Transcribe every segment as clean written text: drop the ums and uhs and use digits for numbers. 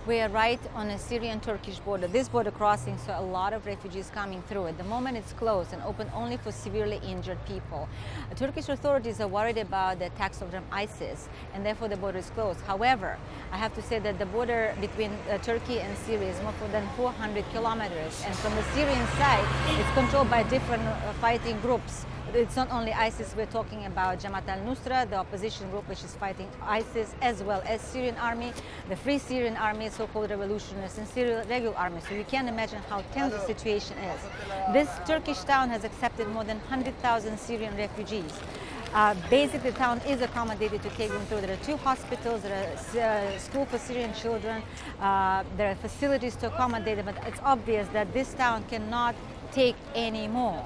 We are right on a Syrian-Turkish border. This border crossing saw a lot of refugees coming through. At the moment it's closed and open only for severely injured people. The Turkish authorities are worried about the attacks of ISIS, and therefore the border is closed. However, I have to say that the border between Turkey and Syria is more than 400 kilometers, and from the Syrian side it's controlled by different fighting groups. It's not only ISIS, we're talking about Jamaat al-Nusra, the opposition group which is fighting ISIS, as well as Syrian army, the Free Syrian Army, so-called revolutionists, and Syrian regular army. So you can imagine how tense the situation is. This Turkish town has accepted more than 100,000 Syrian refugees. Basically, the town is accommodated to take them through. There are 2 hospitals, there are a school for Syrian children, there are facilities to accommodate them, but it's obvious that this town cannot take any more.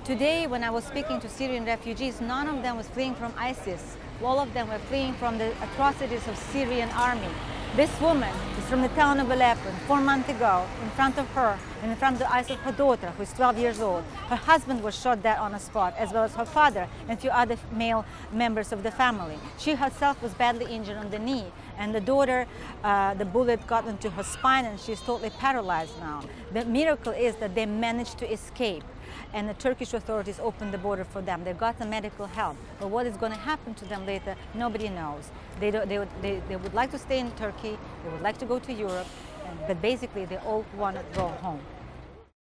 Today, when I was speaking to Syrian refugees, none of them was fleeing from ISIS. All of them were fleeing from the atrocities of Syrian army. This woman is from the town of Aleppo. 4 months ago, in front of her, and in front of the eyes of her daughter, who is 12 years old, her husband was shot dead on the spot, as well as her father and a few other male members of the family. She herself was badly injured on the knee, and the daughter, the bullet got into her spine, and she's totally paralyzed now. The miracle is that they managed to escape, and the Turkish authorities opened the border for them. They got the medical help, but what is going to happen to them later, nobody knows. They would like to stay in Turkey, they would like to go to Europe, but basically they all want to go home.